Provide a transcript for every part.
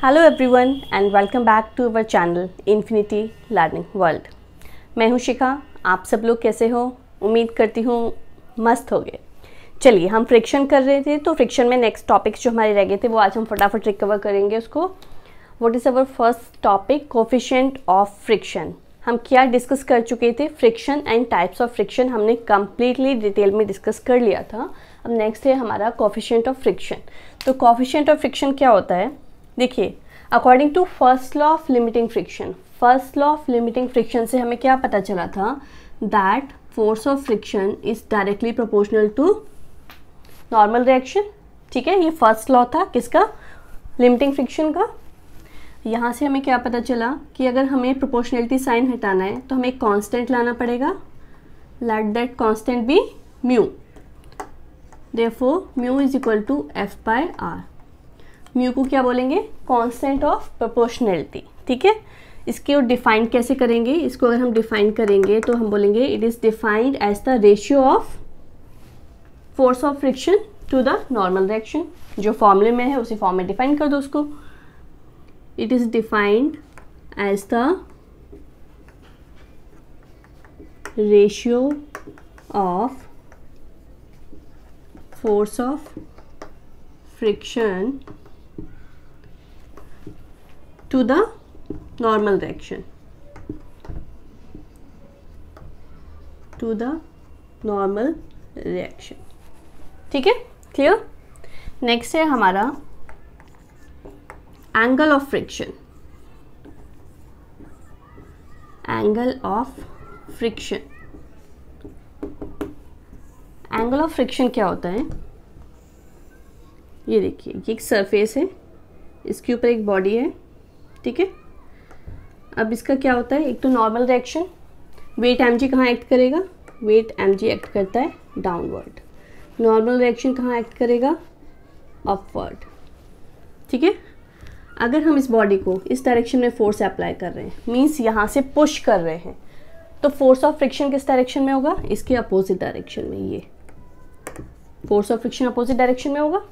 Hello everyone and welcome back to our channel Infinity Learning World. मैं हूं शिखा। आप सब लोग कैसे हो? उम्मीद करती हूं मस्त हो गए। चलिए, हम फ्रिक्शन कर रहे थे, तो फ्रिक्शन में नेक्स्ट टॉपिक्स जो हमारे रह गए थे वो आज हम फटाफट रिकवर करेंगे उसको। What is our first topic? Coefficient of friction. हम क्या डिस्कस कर चुके थे? Friction and types of friction हमने कम्प्लीटली डिटेल में डिस्कस कर लिया था। अब नेक्स्ट है हमारा कोफिशिएंट ऑफ फ्रिक्शन। तो कोफिशिएंट ऑफ फ्रिक्शन क्या होता है? देखिए, according to first law of limiting friction, first law of limiting friction से हमें क्या पता चला था? That force of friction is directly proportional to normal reaction. ठीक है, ये फर्स्ट लॉ था किसका? लिमिटिंग फ्रिक्शन का। यहाँ से हमें क्या पता चला कि अगर हमें प्रोपोर्शनलिटी साइन हटाना है तो हमें एक कांस्टेंट लाना पड़ेगा। Let that constant be mu. Therefore mu is equal to F by R. Mu को क्या बोलेंगे? Constant of proportionality. ठीक है, इसको डिफाइन कैसे करेंगे? इसको अगर हम डिफाइन करेंगे तो हम बोलेंगे it is defined as the ratio of force of friction to the normal reaction. जो फॉर्मूले में है उसी फॉर्म में डिफाइन कर दो उसको। It is defined as the ratio of force of friction to the normal reaction, to the normal reaction। ठीक है, क्लियर? नेक्स्ट है हमारा angle of friction. Angle of friction, angle of friction क्या होता है? ये देखिए, ये एक सरफेस है, इसके ऊपर एक बॉडी है। ठीक है, अब इसका क्या होता है? एक तो नॉर्मल रिएक्शन, वेट mg कहाँ एक्ट करेगा? वेट mg एक्ट करता है डाउनवर्ड। नॉर्मल रिएक्शन कहाँ एक्ट करेगा? अपवर्ड। ठीक है, अगर हम इस बॉडी को इस डायरेक्शन में फोर्स अप्लाई कर रहे हैं, मीन्स यहाँ से पुश कर रहे हैं, तो फोर्स ऑफ फ्रिक्शन किस डायरेक्शन में होगा? इसके अपोजिट डायरेक्शन में। ये force of friction opposite direction में होगा।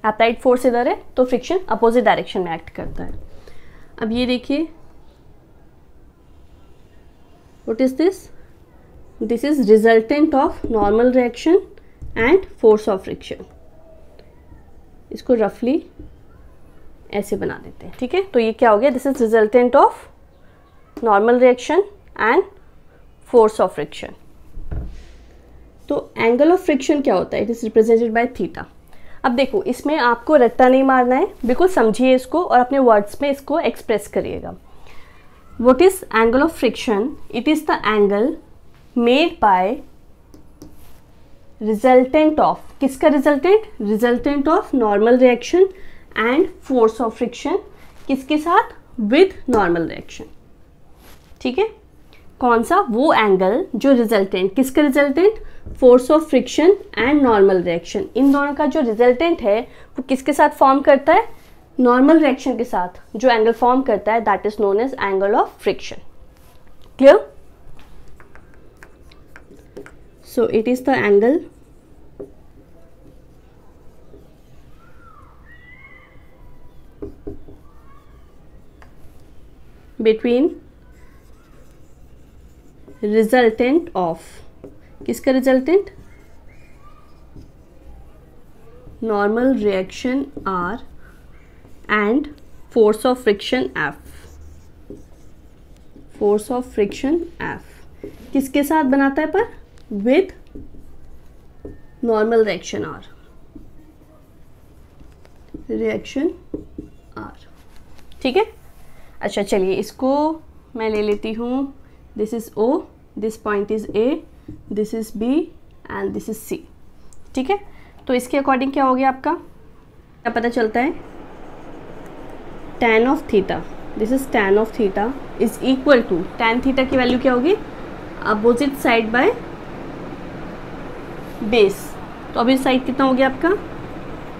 अप्लाइड फोर्स इधर है तो फ्रिक्शन अपोजिट डायरेक्शन में एक्ट करता है। अब ये देखिए, what is this? This is resultant of normal reaction and force of friction. इसको रफली ऐसे बना देते हैं। ठीक है, तो ये क्या हो गया? This is resultant of normal reaction and force of friction. तो एंगल ऑफ फ्रिक्शन क्या होता है? It is represented by theta. अब देखो, इसमें आपको रट्टा नहीं मारना है, बिल्कुल समझिए इसको और अपने वर्ड्स में इसको एक्सप्रेस करिएगा। What is angle of friction? It is the angle made by resultant of, किसका resultant? Resultant of normal reaction and force of friction. किसके साथ? With normal reaction. ठीक है, कौन सा? वो एंगल जो रिजल्टेंट, किसका resultant? Force of friction and normal reaction. इन दोनों का जो रिजल्टेंट है वो किसके साथ फॉर्म करता है? नॉर्मल रिएक्शन के साथ जो एंगल फॉर्म करता है, that is known as angle of friction. Clear? So it is the angle between resultant of, किसका resultant? Normal reaction R and force of friction F। Force of friction F किसके साथ बनाता है? पर with normal reaction R, reaction R। ठीक है, अच्छा चलिए, इसको मैं ले लेती हूँ। This is O, this point is A, this is B and this is C। ठीक है, तो इसके अकॉर्डिंग क्या हो गया आपका? क्या पता चलता है? tan of theta, this is tan of theta is equal to, tan theta की वैल्यू क्या होगी? Opposite side by base. तो अभी साइड कितना हो गया आपका?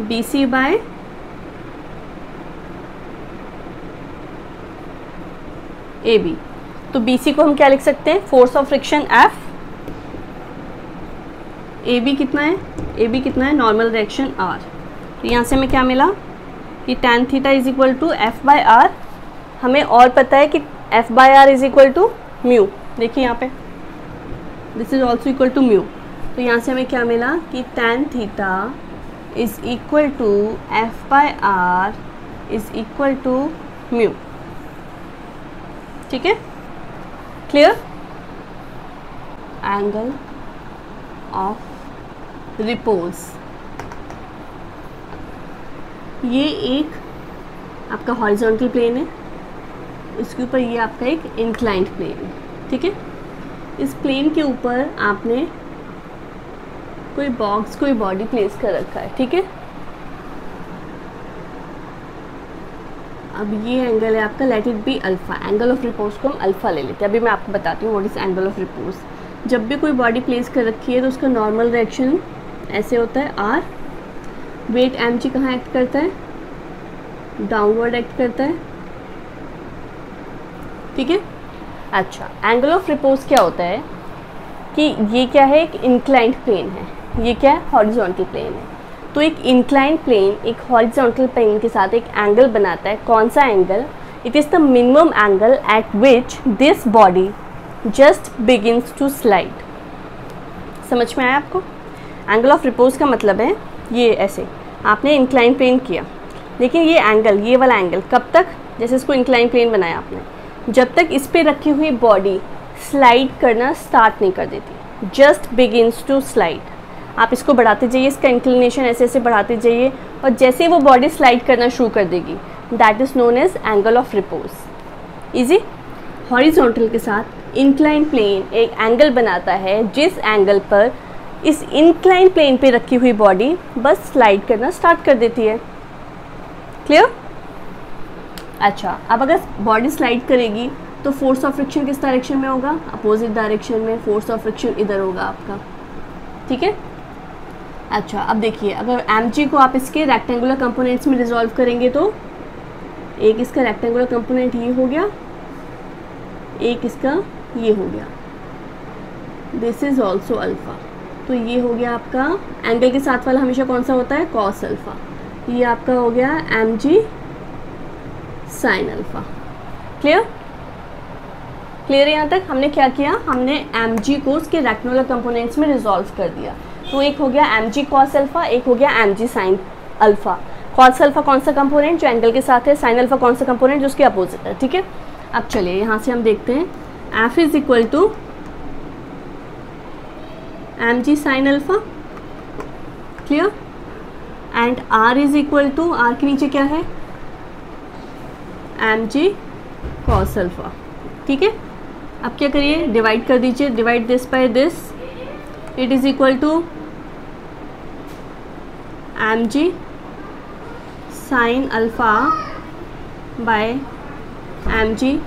BC by AB। तो BC को हम क्या लिख सकते हैं? Force of friction F। AB कितना है? AB कितना है? Normal reaction R। तो यहाँ से हमें क्या मिला? कि tan theta is equal to F by are, हमें और पता है कि F by R is equal to mu. देखिए यहाँ पे this is also equal to mu, तो यहाँ से हमें क्या मिला कि tan theta is equal to F by R is equal to mu. ठीक है, क्लियर। एंगल ऑफ रिपोज, ये एक आपका हॉरिजॉन्टल प्लेन है, इसके ऊपर ये आपका एक इंक्लाइंड प्लेन है। ठीक है, इस प्लेन के ऊपर आपने कोई बॉक्स, कोई बॉडी प्लेस कर रखा है। ठीक है, अब ये एंगल है आपका, let it be alpha. Angle of repose को हम अल्फा ले लेते हैं। अभी मैं आपको बताती हूँ what is angle of repose. जब भी कोई बॉडी प्लेस कर रखी है तो उसका नॉर्मल रिएक्शन ऐसे होता है आर। वेट एम जी कहाँ एक्ट करता है, डाउनवर्ड एक्ट करता है। ठीक है, अच्छा एंगल ऑफ रिपोज क्या होता है कि ये क्या है, एक इंक्लाइंड प्लेन है, ये क्या है, हॉरिजॉन्टल प्लेन है। तो एक इंक्लाइंड प्लेन एक हॉरिजॉन्टल प्लेन के साथ एक एंगल बनाता है। कौन सा angle? It is the minimum angle at which this body just begins to slide. समझ में आया आपको? एंगल ऑफ रिपोज का मतलब है ये ऐसे आपने इंक्लाइंड प्लेन किया, लेकिन ये एंगल, ये वाला एंगल कब तक, जैसे इसको इंक्लाइंड प्लेन बनाया आपने, जब तक इस पे रखी हुई बॉडी स्लाइड करना स्टार्ट नहीं कर देती, जस्ट बिगिंस टू स्लाइड। आप इसको बढ़ाते जाइए, इसका इंक्लिनेशन ऐसे ऐसे बढ़ाते जाइए, और जैसे वो बॉडी स्लाइड करना शुरू कर देगी, that is known as angle of repose. Easy. Horizontal के साथ इंक्लाइन प्लेन एक एंगल बनाता है, जिस एंगल पर इस इंक्लाइन प्लेन पे रखी हुई बॉडी बस स्लाइड करना स्टार्ट कर देती है। क्लियर? अच्छा, अब अगर बॉडी स्लाइड करेगी तो फोर्स ऑफ फ्रिक्शन किस डायरेक्शन में होगा? अपोजिट डायरेक्शन में। फोर्स ऑफ फ्रिक्शन इधर होगा आपका। ठीक है, अच्छा अब देखिए, अगर mg को आप इसके रेक्टेंगुलर कंपोनेंट्स में रिजॉल्व करेंगे तो एक इसका रेक्टेंगुलर कंपोनेंट ये हो गया, एक इसका ये हो गया, दिस इज ऑल्सो अल्फा। तो ये हो गया आपका, एंगल के साथ वाला हमेशा कौन सा होता है? Cos alpha. ये आपका हो गया mg sine alpha. Clear? Clear है यहाँ तक? हमने क्या किया, हमने mg को उसके रेक्टेंगुलर कंपोनेंट्स में रिजॉल्व कर दिया। तो एक हो गया mg कॉस अल्फा, एक हो गया mg sine alpha. Cos alpha कौन सा कंपोनेंट जो एंगल के साथ है, साइन अल्फा कौन सा कंपोनेंट जो उसके अपोजिट है। ठीक है, अब चलिए यहाँ से हम देखते हैं, f is equal to mg sine alpha. Clear? And r is equal to, r के नीचे क्या है, mg कॉस अल्फा। ठीक है, अब क्या करिए, डिवाइड कर दीजिए, divide this by this, it is equal to mg sine alpha by mg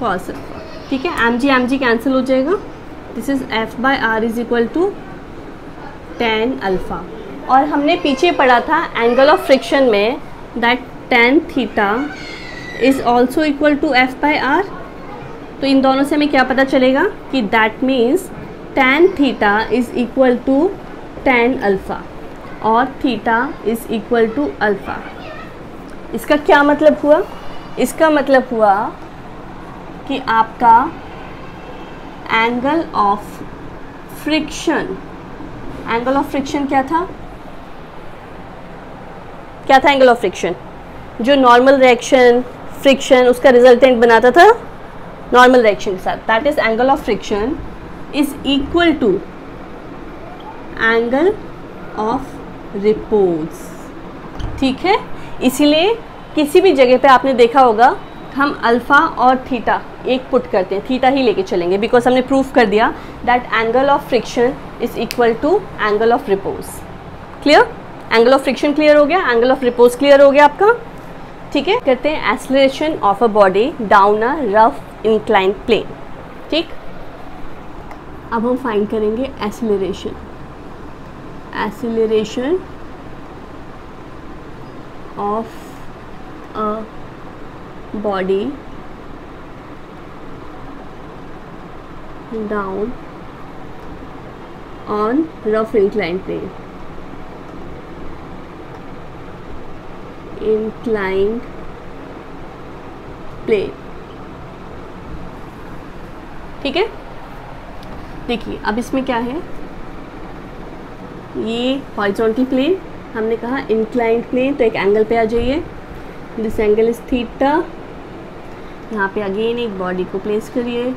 cos alpha. ठीक है, mg कैंसिल हो जाएगा, this is f by r is equal to tan alpha. और हमने पीछे पढ़ा था एंगल ऑफ फ्रिक्शन में that tan theta is also equal to f by r। तो इन दोनों से हमें क्या पता चलेगा कि that means tan theta is equal to tan alpha और theta is equal to alpha. इसका क्या मतलब हुआ? इसका मतलब हुआ कि आपका angle of friction, angle of friction क्या था? क्या था एंगल ऑफ फ्रिक्शन? जो नॉर्मल रिएक्शन फ्रिक्शन उसका रिजल्टेंट बनाता था नॉर्मल रिएक्शन के साथ, that is angle of friction is equal to angle of repose. ठीक है, इसीलिए किसी भी जगह पे आपने देखा होगा हम अल्फ़ा और थीटा एक पुट करते हैं, थीटा ही लेके चलेंगे, बिकॉज हमने प्रूफ कर दिया that angle of friction is equal to angle of repose. Clear? Angle of friction clear हो गया, एंगल ऑफ रिपोज क्लियर हो गया आपका। ठीक है, करते हैं acceleration of a body down a rough inclined plane. ठीक, अब हम फाइंड करेंगे acceleration, acceleration of a body down on rough inclined plane inclined plane. ठीक है, देखिए अब इसमें क्या है, ये हॉरिजॉन्टल प्लेन, हमने कहा इंक्लाइंड प्लेन, तो एक एंगल पे आ जाइए, दिस एंगल इज थीटा। यहाँ पे अगेन एक बॉडी को प्लेस करिए।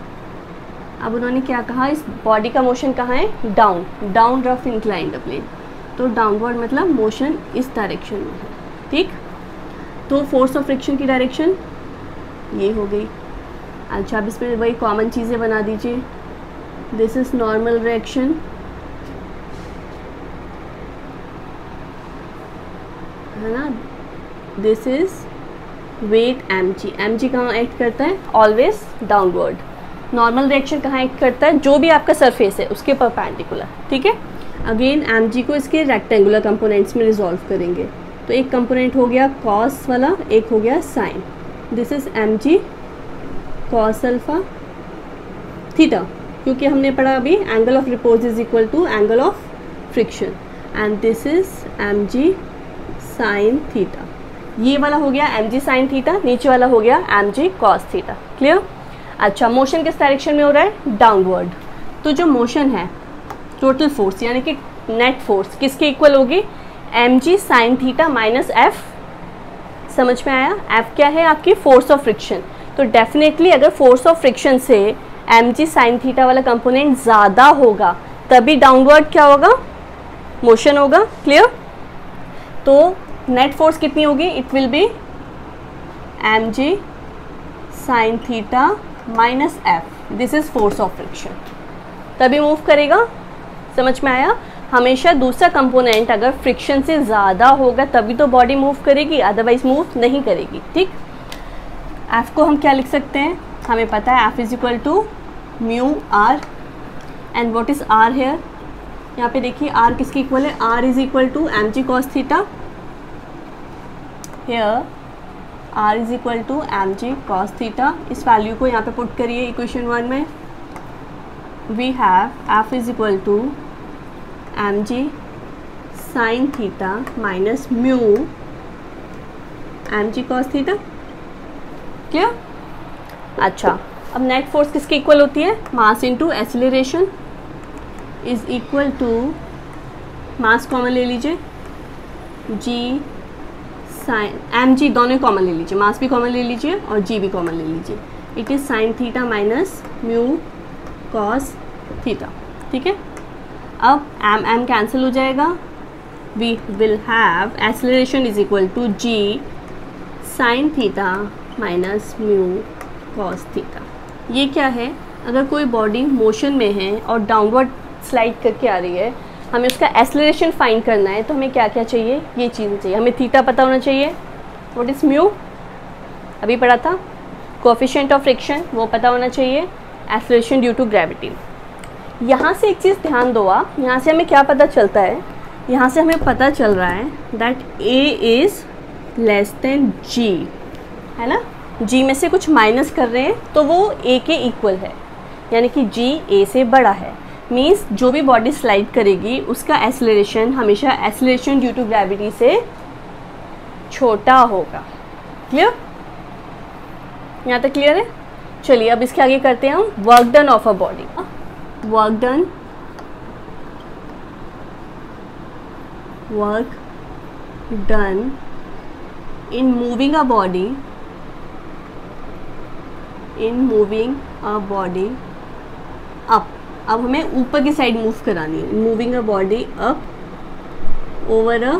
अब उन्होंने क्या कहा, इस बॉडी का मोशन कहाँ है, down, down rough inclined plane, तो डाउनवर्ड मतलब मोशन इस डायरेक्शन में है। ठीक, तो फोर्स ऑफ फ्रिक्शन की डायरेक्शन ये हो गई। अच्छा, अब इसमें वही कॉमन चीज़ें बना दीजिए, दिस इज नॉर्मल रिएक्शन, है ना, this is weight mg, mg कहाँ एक्ट करता है, ऑलवेज डाउनवर्ड। नॉर्मल रिएक्शन कहाँ एक्ट करता है, जो भी आपका सरफेस है उसके परपेंडिकुलर। ठीक है, अगेन mg को इसके रेक्टेंगुलर कंपोनेंट्स में रिजॉल्व करेंगे, तो एक कंपोनेंट हो गया कॉस वाला, एक हो गया sine, this is mg cos alpha theta, क्योंकि हमने पढ़ा अभी angle of repose is equal to angle of friction, and this is mg sine theta. ये वाला हो गया mg साइन थीटा, नीचे वाला हो गया mg कॉस थीटा। क्लियर? अच्छा, मोशन किस डायरेक्शन में हो रहा है, डाउनवर्ड। तो जो मोशन है, टोटल फोर्स यानी कि नेट फोर्स किसके इक्वल होगी, mg sine theta minus f। समझ में आया? f क्या है, आपकी फोर्स ऑफ फ्रिक्शन। तो डेफिनेटली अगर फोर्स ऑफ फ्रिक्शन से mg साइन थीटा वाला कंपोनेंट ज़्यादा होगा तभी डाउनवर्ड क्या होगा, मोशन होगा। क्लियर? तो नेट फोर्स कितनी होगी, it will be mg sine theta minus f, this is force of friction, तभी मूव करेगा। समझ में आया? हमेशा दूसरा कंपोनेंट अगर फ्रिक्शन से ज़्यादा होगा तभी तो बॉडी मूव करेगी, अदरवाइज मूव नहीं करेगी। ठीक, f को हम क्या लिख सकते हैं, हमें पता है f is equal to mu R, and what is r here, यहाँ पे देखिए r किसके इक्वल है, r is equal to mg cos theta, here r is equal to mg cos theta. इस वैल्यू को यहाँ पे पुट करिए इक्वेशन 1 में, we have f is equal to mg sine theta minus mu mg cos theta. Clear? अच्छा, अब net force किसके इक्वल होती है, mass into acceleration is equal to, mass common ले लीजिए, g साइन mg, दोनों कॉमन ले लीजिए, मास भी कॉमन ले लीजिए और g भी कॉमन ले लीजिए, it is sine theta minus mu cos theta. ठीक है, अब m कैंसिल हो जाएगा, we will have acceleration is equal to g sine theta minus mu cos theta. ये क्या है, अगर कोई बॉडी मोशन में है और डाउनवर्ड स्लाइड करके आ रही है, हमें उसका एक्सेलरेशन फाइंड करना है, तो हमें क्या क्या चाहिए, ये चीज़ें चाहिए। हमें थीटा पता होना चाहिए, व्हाट इज़ म्यू, अभी पढ़ा था, कोएफिशिएंट ऑफ फ्रिक्शन वो पता होना चाहिए, एक्सेलरेशन ड्यू टू ग्रेविटी। यहाँ से एक चीज़ ध्यान दो आप, यहाँ से हमें क्या पता चलता है, यहाँ से हमें पता चल रहा है that a is less than g, है ना, g में से कुछ माइनस कर रहे हैं तो वो a के इक्वल है, यानी कि g a से बड़ा है। मीन्स जो भी बॉडी स्लाइड करेगी उसका एक्सेलरेशन हमेशा एक्सेलरेशन ड्यू टू ग्रेविटी से छोटा होगा। क्लियर? यहाँ तक क्लियर है? चलिए अब इसके आगे करते हैं हम work done of a body. Work done in moving a body up. अब हमें ऊपर की साइड मूव करानी है, moving a body up over a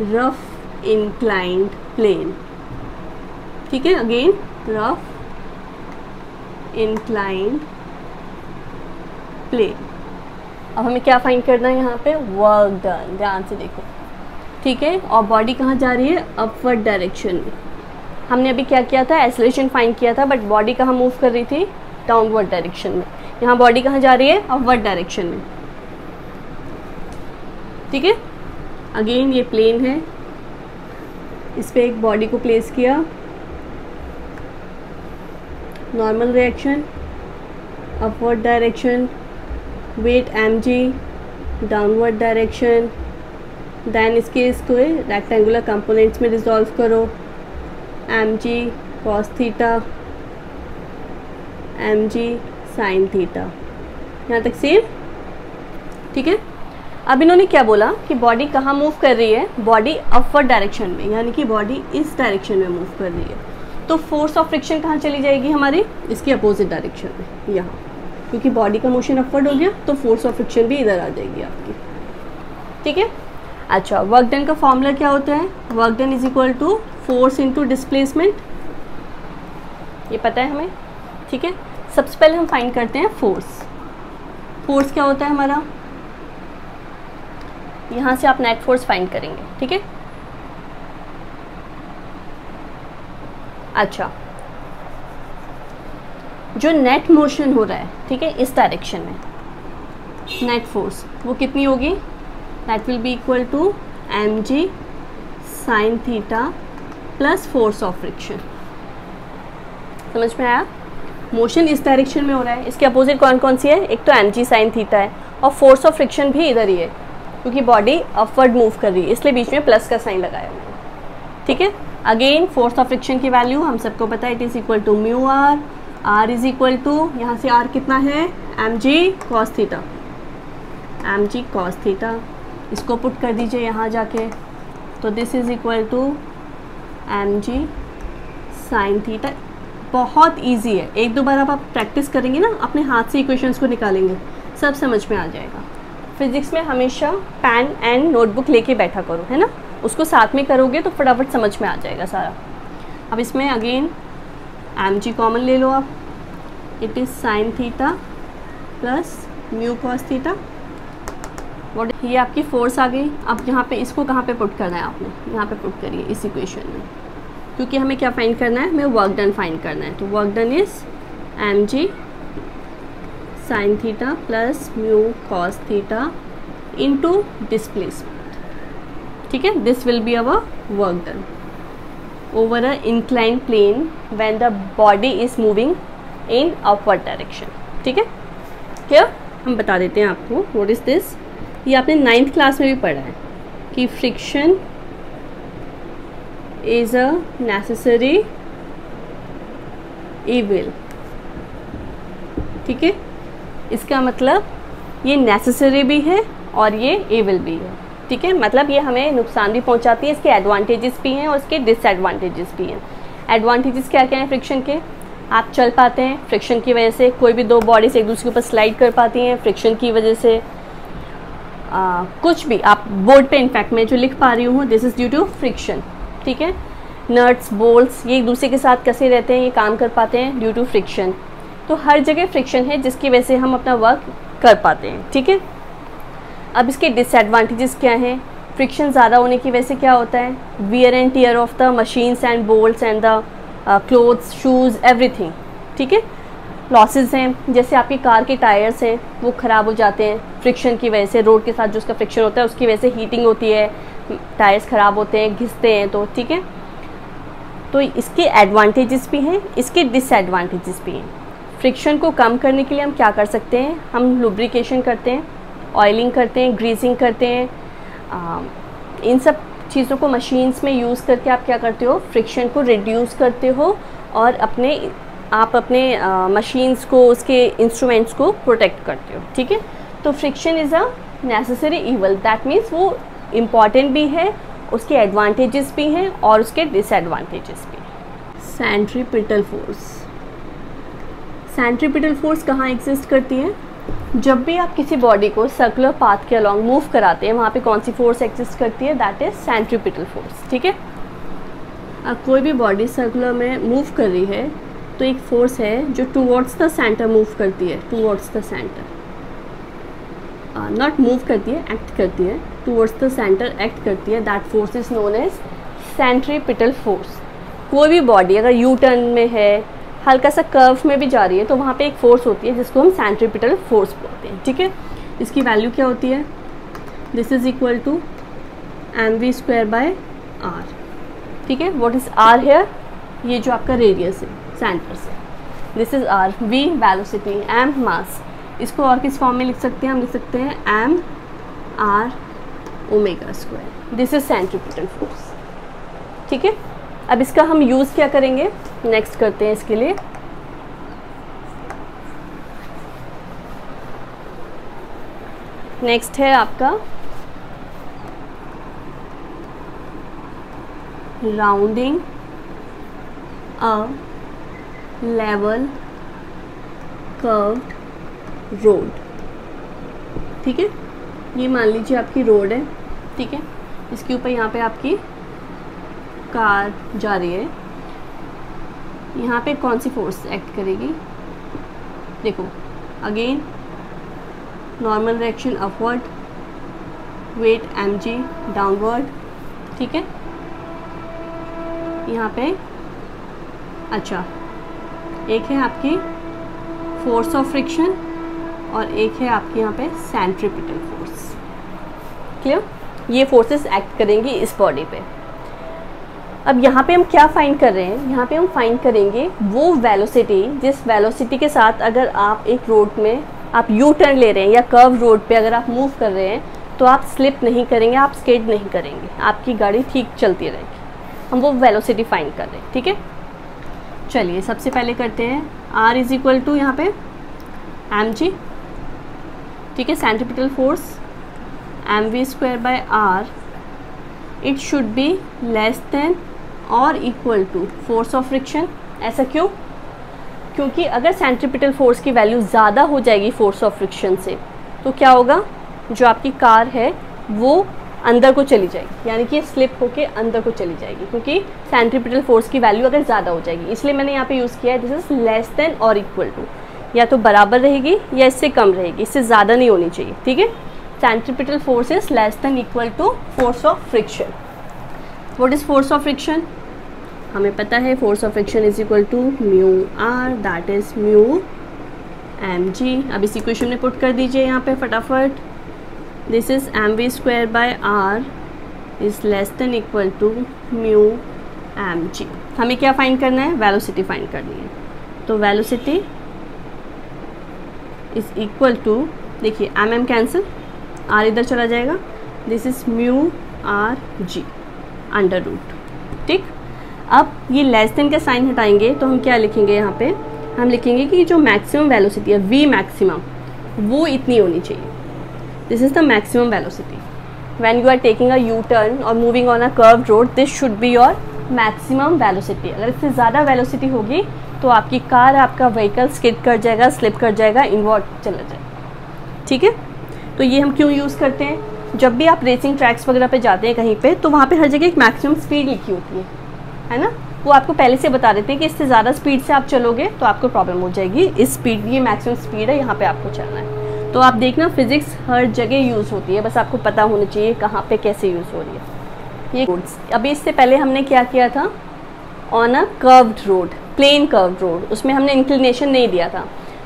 rough inclined plane. ठीक है, अगेन रफ इंक्लाइंड प्लेन। अब हमें क्या फाइंड करना है यहाँ पे, वर्क डन, ध्यान से देखो। ठीक है, और बॉडी कहाँ जा रही है, अपवर्ड डायरेक्शन में। हमने अभी क्या किया था, एक्सेलरेशन फाइंड किया था, बट बॉडी कहाँ मूव कर रही थी, डाउनवर्ड डायरेक्शन में। यहाँ बॉडी कहाँ जा रही है, अपवर्ड डायरेक्शन में। ठीक है, अगेन ये प्लेन है, इस पे एक बॉडी को प्लेस किया, normal reaction, upward direction, weight mg, downward direction, then इसको रेक्टेंगुलर कंपोनेंट्स में रिजॉल्व करो, mg cos theta mg sin theta, यहाँ तक सेम। ठीक है, अब इन्होंने क्या बोला कि बॉडी कहाँ मूव कर रही है, बॉडी अपवर्ड डायरेक्शन में, यानी कि बॉडी इस डायरेक्शन में मूव कर रही है। तो फोर्स ऑफ फ्रिक्शन कहाँ चली जाएगी हमारी, इसकी अपोजिट डायरेक्शन में, यहाँ, क्योंकि बॉडी का मोशन अपवर्ड हो गया तो फोर्स ऑफ फ्रिक्शन भी इधर आ जाएगी आपकी। ठीक है, अच्छा, वर्क डन का फॉर्मूला क्या होता है, work done is equal to force into displacement, ये पता है हमें। ठीक है, सबसे पहले हम फाइंड करते हैं फोर्स। फोर्स क्या होता है हमारा, यहाँ से आप नेट फोर्स फाइंड करेंगे। ठीक है, अच्छा, जो नेट मोशन हो रहा है, ठीक है, इस डायरेक्शन में नेट फोर्स वो कितनी होगी, that will be equal to mg sin theta plus force of friction. समझ में आया, मोशन इस डायरेक्शन में हो रहा है, इसके अपोजिट कौन कौन सी है, एक तो mg sin थीटा है और फोर्स ऑफ फ्रिक्शन भी इधर ही है, क्योंकि बॉडी अपवर्ड मूव कर रही है, इसलिए बीच में प्लस का साइन लगाया हुआ है। ठीक है, अगेन फोर्स ऑफ फ्रिक्शन की वैल्यू हम सबको पता है, it is equal to mu R, R is equal to, यहाँ से आर कितना है, mg cos theta, mg cos theta, इसको पुट कर दीजिए यहाँ जाके, तो this is equal to mg sin theta. बहुत इजी है, एक दो बार आप प्रैक्टिस करेंगे ना, अपने हाथ से इक्वेशंस को निकालेंगे, सब समझ में आ जाएगा। फिजिक्स में हमेशा पेन एंड नोटबुक लेके बैठा करो, है ना, उसको साथ में करोगे तो फटाफट समझ में आ जाएगा सारा। अब इसमें अगेन mg कॉमन ले लो आप, it is sin theta plus mu cos theta. What, ये आपकी फोर्स आ गई। अब यहाँ पे इसको कहाँ पे पुट करना है आपने, यहाँ पे पुट करिए इस इक्वेशन में, क्योंकि हमें क्या फाइंड करना है, हमें वर्क डन फाइंड करना है। तो work done is mg sin theta plus mu cos theta into displacement. ठीक है, this will be our work done over a inclined plane when the body is moving in upward direction. ठीक है, क्या हम बता देते हैं आपको, व्हाट इज दिस, ये आपने 9th क्लास में भी पढ़ा है कि friction is a necessary evil. ठीक है, इसका मतलब ये नेसेसरी भी है और ये इविल भी है। ठीक है, मतलब ये हमें नुकसान भी पहुंचाती है, इसके एडवांटेजेस भी हैं और इसके डिसएडवांटेजेस भी हैं। एडवांटेजेस क्या क्या हैं फ्रिक्शन के, आप चल पाते हैं फ्रिक्शन की वजह से, कोई भी दो बॉडीज एक दूसरे के ऊपर स्लाइड कर पाती हैं फ्रिक्शन की वजह से, कुछ भी आप बोर्ड पे इनफैक्ट मैं जो लिख पा रही हूँ, this is due to friction. ठीक है, नट्स बोल्ट्स ये एक दूसरे के साथ कसे रहते हैं, ये काम कर पाते हैं ड्यू टू फ्रिक्शन। तो हर जगह फ्रिक्शन है जिसकी वजह से हम अपना वर्क कर पाते हैं। ठीक है, अब इसके डिसएडवांटेजेस क्या हैं, फ्रिक्शन ज़्यादा होने की वजह से क्या होता है, wear and tear of the machines and bolts and the clothes shoes everything. ठीक है, लॉसेस हैं, जैसे आपकी कार के टायर्स हैं वो ख़राब हो जाते हैं फ्रिक्शन की वजह से, रोड के साथ जो उसका फ्रिक्शन होता है उसकी वजह से हीटिंग होती है, टायर्स ख़राब होते हैं, घिसते हैं। तो ठीक है, तो इसके एडवांटेजेस भी हैं, इसके डिसएडवांटेजेस भी हैं। फ्रिक्शन को कम करने के लिए हम क्या कर सकते हैं, हम लुब्रिकेशन करते हैं, ऑयलिंग करते हैं, ग्रीसिंग करते हैं, इन सब चीज़ों को मशीन्स में यूज़ करके आप क्या करते हो, फ्रिक्शन को रिड्यूस करते हो और आप अपने मशीन्स को, उसके इंस्ट्रूमेंट्स को प्रोटेक्ट करते हो। ठीक है, तो friction is a necessary evil, that means वो इम्पॉर्टेंट भी है, उसके एडवांटेजेस भी हैं और उसके डिसएडवांटेजेस भी। सेंट्रीपिटल फोर्स, सेंट्रीपिटल फोर्स कहाँ एग्जिस्ट करती है, जब भी आप किसी बॉडी को सर्कुलर पाथ के अलॉन्ग मूव कराते हैं, वहाँ पे कौन सी फोर्स एग्जिस्ट करती है, दैट इज सेंट्रीपिटल फोर्स। ठीक है, अब कोई भी बॉडी सर्कुलर में मूव कर रही है तो एक फोर्स है जो टूवर्ड्स द सेंटर मूव करती है, towards the centre, not move करती है, एक्ट करती है, टूवर्ड्स द सेंटर एक्ट करती है, that force is known as centripetal force. कोई भी बॉडी अगर यू टर्न में है, हल्का सा कर्व में भी जा रही है, तो वहाँ पे एक फोर्स होती है जिसको हम सेंट्रीपिटल फोर्स बोलते हैं। ठीक है, इसकी वैल्यू क्या होती है, this is equal to mv square by r। ठीक है, व्हाट इज r हेयर, ये जो आपका रेडियस है सेंटर से, this is r, v velocity, m मास। इसको और किस फॉर्म में लिख सकते हैं, हम लिख सकते हैं m r omega square, this is centripetal force. ठीक है, अब इसका हम यूज़ क्या करेंगे, नेक्स्ट करते हैं इसके लिए। नेक्स्ट है आपका rounding a level curved road. ठीक है, ये मान लीजिए आपकी रोड है, ठीक है, इसके ऊपर यहाँ पे आपकी कार जा रही है, यहाँ पे कौन सी फोर्स एक्ट करेगी, देखो again normal direction upward, weight mg downward. ठीक है, यहाँ पे अच्छा एक है आपकी फोर्स ऑफ फ्रिक्शन और एक है आपके यहाँ पे सेंट्रीपिटल फोर्स। क्लियर, ये फोर्सेस एक्ट करेंगी इस बॉडी पे। अब यहाँ पे हम क्या फाइंड कर रहे हैं, यहाँ पे हम फाइंड करेंगे वो वेलोसिटी जिस वेलोसिटी के साथ अगर आप एक रोड में आप यू टर्न ले रहे हैं या कर्व रोड पे अगर आप मूव कर रहे हैं तो आप स्लिप नहीं करेंगे, आप स्किड नहीं करेंगे, आपकी गाड़ी ठीक चलती रहेगी। हम वो वेलोसिटी फाइंड कर रहे हैं। ठीक है, चलिए सबसे पहले करते हैं r इज इक्वल टू यहाँ पे mg। ठीक है, centripetal force mv square by r, it should be less than और equal to force of friction. ऐसा क्यों? क्योंकि अगर सेंट्रीपिटल फोर्स की वैल्यू ज़्यादा हो जाएगी फोर्स ऑफ फ्रिक्शन से तो क्या होगा, जो आपकी कार है वो अंदर को चली जाएगी, यानी कि स्लिप होके अंदर को चली जाएगी, क्योंकि सेंट्रीपिटल फोर्स की वैल्यू अगर ज़्यादा हो जाएगी। इसलिए मैंने यहाँ पे यूज़ किया है दिस इज लेस देन और इक्वल टू, या तो बराबर रहेगी या इससे कम रहेगी, इससे ज़्यादा नहीं होनी चाहिए। ठीक है, centripetal force is less than equal to force of friction. What is force of friction? हमें पता है force of friction is equal to mu R, that is mu M G. अब इस इक्वेशन में पुट कर दीजिए यहाँ पे फटाफट। This is M V square by R is less than equal to mu M G. हमें क्या फाइंड करना है? वेलोसिटी फाइंड करनी है। तो वेलोसिटी इज इक्वल टू, देखिए एम एम कैंसिल, आर इधर चला जाएगा, this is mu R G under root. ठीक, अब ये लेस देन का साइन हटाएंगे तो हम क्या लिखेंगे यहाँ पे? हम लिखेंगे कि जो मैक्सिमम वेलोसिटी है वी मैक्सिमम वो इतनी होनी चाहिए। This is the maximum velocity when you are taking a U turn और moving on a curve road, this should be your maximum velocity. अगर इससे ज़्यादा वेलोसिटी होगी तो आपकी कार, आपका व्हीकल स्किड कर जाएगा, स्लिप कर जाएगा, इनवर्ट चला जाएगा। ठीक है, तो ये हम क्यों यूज़ करते हैं? जब भी आप रेसिंग ट्रैक्स वगैरह पे जाते हैं कहीं पे, तो वहाँ पे हर जगह एक मैक्सिमम स्पीड लिखी होती है ना, वो आपको पहले से बता देते हैं कि इससे ज़्यादा स्पीड से आप चलोगे तो आपको प्रॉब्लम हो जाएगी। इस स्पीड, ये मैक्सिमम स्पीड है, यहाँ पे आपको चलना है। तो आप देखना फिजिक्स हर जगह यूज़ होती है, बस आपको पता होना चाहिए कहाँ पे कैसे यूज़ हो रही है ये कोड्स। अभी इससे पहले हमने क्या किया था? On a curved road, plane curved road, उसमें हमने इंक्लिनेशन नहीं दिया था,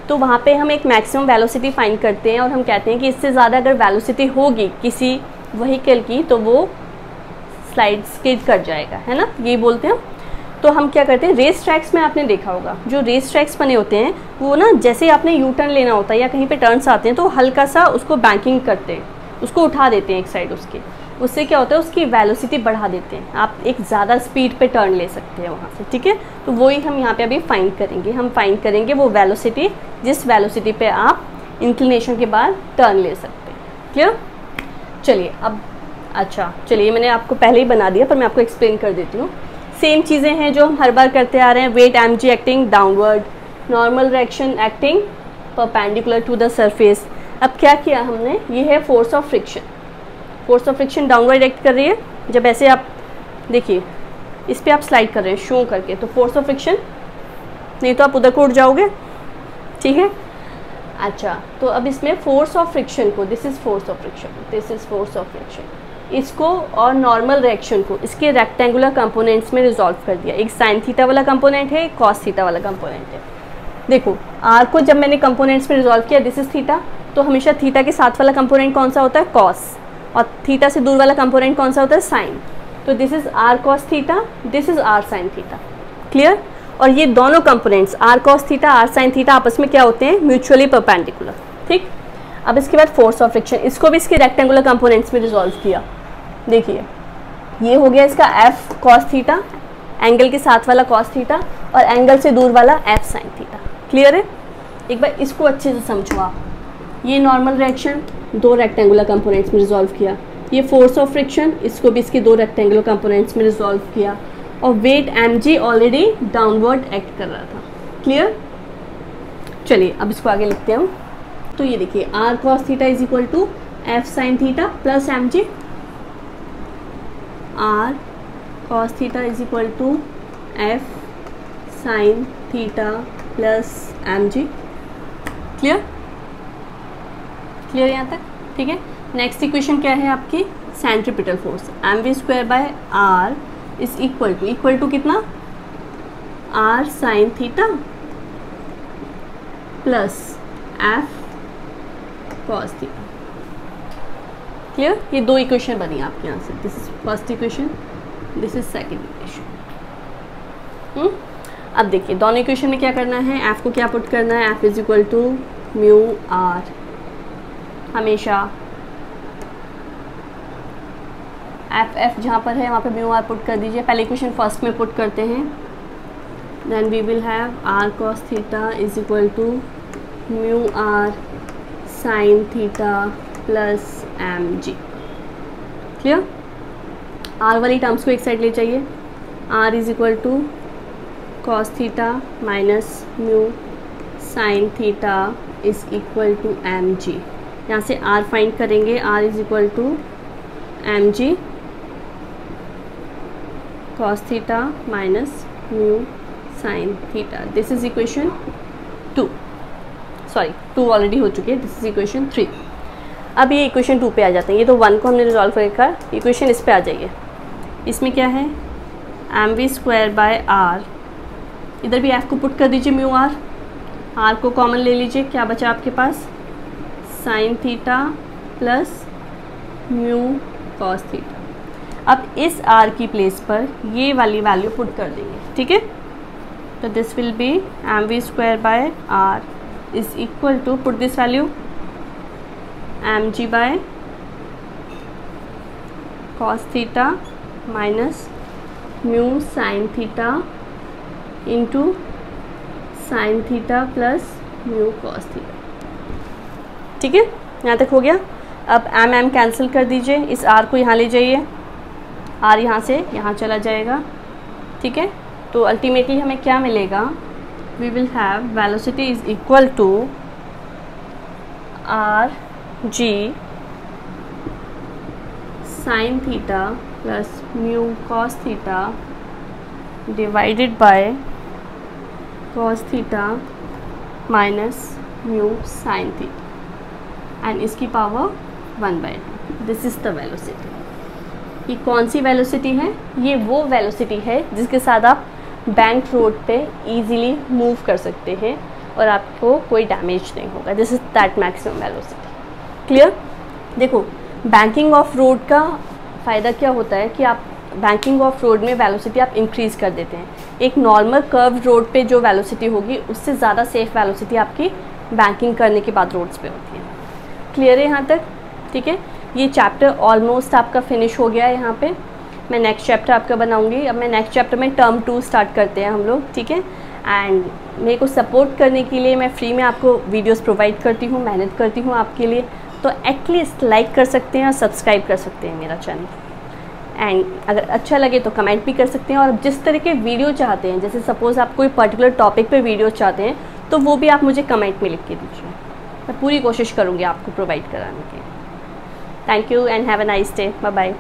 तो वहाँ पे हम एक मैक्सिमम वेलोसिटी फाइंड करते हैं और हम कहते हैं कि इससे ज़्यादा अगर वेलोसिटी होगी किसी व्हीकल की तो वो स्लाइड स्किड कर जाएगा, है ना, यही बोलते हैं। तो हम क्या करते हैं, रेस ट्रैक्स में आपने देखा होगा, जो रेस ट्रैक्स बने होते हैं वो ना, जैसे आपने यू टर्न लेना होता है या कहीं पे टर्न्स आते हैं तो हल्का सा उसको बैंकिंग करते हैं, उसको उठा देते हैं एक साइड उसके, उससे क्या होता है उसकी वेलोसिटी बढ़ा देते हैं, आप एक ज़्यादा स्पीड पे टर्न ले सकते हैं वहाँ से। ठीक है, तो वही हम यहाँ पे अभी फाइंड करेंगे। हम फाइंड करेंगे वो वेलोसिटी जिस वेलोसिटी पे आप इंक्लिनेशन के बाद टर्न ले सकते हैं। क्लियर? चलिए अब, अच्छा चलिए मैंने आपको पहले ही बना दिया पर मैं आपको एक्सप्लेन कर देती हूँ। सेम चीज़ें हैं जो हम हर बार करते आ रहे हैं। Weight M G acting downward, normal direction acting perpendicular to the surface. अब क्या किया हमने, ये है force of friction. Force of friction downward act कर रही है, जब ऐसे आप देखिए इस पर आप स्लाइड कर रहे हैं शो करके, तो फोर्स ऑफ फ्रिक्शन, नहीं तो आप उधर को उड़ जाओगे। ठीक है, अच्छा तो अब इसमें फोर्स ऑफ फ्रिक्शन को, this is force of friction, this is force of friction, इसको और नॉर्मल रिएक्शन को इसके रेक्टेंगुलर कंपोनेंट्स में रिजॉल्व कर दिया। एक साइन थीटा वाला कंपोनेंट है, एक कॉस थीटा वाला कंपोनेंट है। देखो आर को जब मैंने कंपोनेंट्स में रिजॉल्व किया, दिस इज थीटा, तो हमेशा थीटा के साथ वाला कंपोनेंट कौन सा होता है? कॉस, और थीटा से दूर वाला कंपोनेंट कौन सा होता है? साइन। तो this is R cos theta, this is R sine theta. Clear? और ये दोनों components R cos theta, R sine theta आपस में क्या होते हैं? Mutually perpendicular. ठीक, अब इसके बाद फोर्स ऑफ फ्रिक्शन, इसको भी इसके रेक्टेंगुलर कंपोनेंट्स में रिजॉल्व किया। देखिए ये हो गया इसका एफ कॉस थीटा, एंगल के साथ वाला कॉस थीटा, और एंगल से दूर वाला एफ साइन थीटा। क्लियर है? एक बार इसको अच्छे से समझो आप। ये नॉर्मल रिएक्शन दो रेक्टेंगुलर कंपोनेंट्स में रिजॉल्व किया, ये फोर्स ऑफ फ्रिक्शन, इसको भी इसके दो रेक्टेंगुलर कंपोनेंट्स में रिजॉल्व किया, और weight mg already downward act कर रहा था। क्लियर? चलिए अब इसको आगे लिखते हैं। तो ये देखिए r cos theta is equal to F sine theta plus mg, r cos theta is equal to F sine theta plus mg। Clear? Clear यहाँ तक? ठीक है। नेक्स्ट इक्वेशन क्या है आपकी? Centripetal force mv square by r is equal to कितना? r sine theta plus f cos theta. Clear? ये दो इक्वेशन बनी आपके यहाँ से। This is first equation, this is second equation. अब देखिए दोनों इक्वेशन में क्या करना है, f को क्या पुट करना है? f is equal to mu r। हमेशा एफ जहाँ पर है वहाँ पे म्यू आर पुट कर दीजिए। पहले इक्वेशन फर्स्ट में पुट करते हैं, then we will have R cos theta is equal to mu R sine theta plus M G. Clear? आर वाली टर्म्स को एक साइड ले जाइए। R is equal to cos theta minus mu sine theta is equal to M G. यहाँ से r find करेंगे, r is equal to M G cos theta minus mu sine theta. This is equation 2, sorry 2 already हो चुकी है, this is equation 3। अब ये equation 2 पे आ जाते हैं। ये तो 1 को हमने रिजॉल्व कर, इक्वेशन इस पे आ जाइए। इसमें क्या है? M V square by R, इधर भी f को पुट कर दीजिए म्यू आर, r को कॉमन ले लीजिए, क्या बचा आपके पास? Sine theta plus mu cos theta. अब इस r की प्लेस पर ये वाली वैल्यू पुट कर देंगे। ठीक है? तो this will be M V square by r is equal to, put this value, M G by cos theta minus mu sine theta into sine theta plus mu cos theta. ठीक है? यहाँ तक हो गया। अब एम कैंसिल कर दीजिए, इस r को यहाँ ले जाइए, r यहाँ से यहाँ चला जाएगा। ठीक है? तो अल्टीमेटली हमें क्या मिलेगा? We will have velocity is equal to r g sine theta plus mu cos theta divided by cos theta minus mu sine theta and इसकी power 1/2। This is the velocity. ये कौन सी वेलोसिटी है? ये वो velocity है जिसके साथ आप बैंक रोड पे इजीली मूव कर सकते हैं और आपको कोई डैमेज नहीं होगा। This is that maximum velocity. Clear? देखो बैंकिंग ऑफ रोड का फ़ायदा क्या होता है कि आप बैंकिंग ऑफ रोड में वेलोसिटी आप इंक्रीज़ कर देते हैं। एक नॉर्मल कर्व रोड पे जो वेलोसिटी होगी उससे ज़्यादा सेफ वेलोसिटी आपकी बैंकिंग करने के बाद रोड्स पे होती है। क्लियर है यहाँ तक? ठीक है? ये चैप्टर ऑलमोस्ट आपका फिनिश हो गया है। यहाँ पे मैं नेक्स्ट चैप्टर आपका बनाऊंगी। अब मैं नेक्स्ट चैप्टर में टर्म 2 स्टार्ट करते हैं हम लोग। ठीक है? एंड मेरे को सपोर्ट करने के लिए मैं फ्री में आपको वीडियोस प्रोवाइड करती हूँ, मेहनत करती हूँ आपके लिए। तो एटलीस्ट लाइक कर सकते हैं और सब्सक्राइब कर सकते हैं मेरा चैनल। एंड अगर अच्छा लगे तो कमेंट भी कर सकते हैं। और जिस तरह के वीडियो चाहते हैं, जैसे सपोज़ आप कोई पर्टिकुलर टॉपिक पे वीडियो चाहते हैं तो वो भी आप मुझे कमेंट में लिख के दीजिए। मैं पूरी कोशिश करूँगी आपको प्रोवाइड कराने की। Thank you and have a nice day. Bye bye.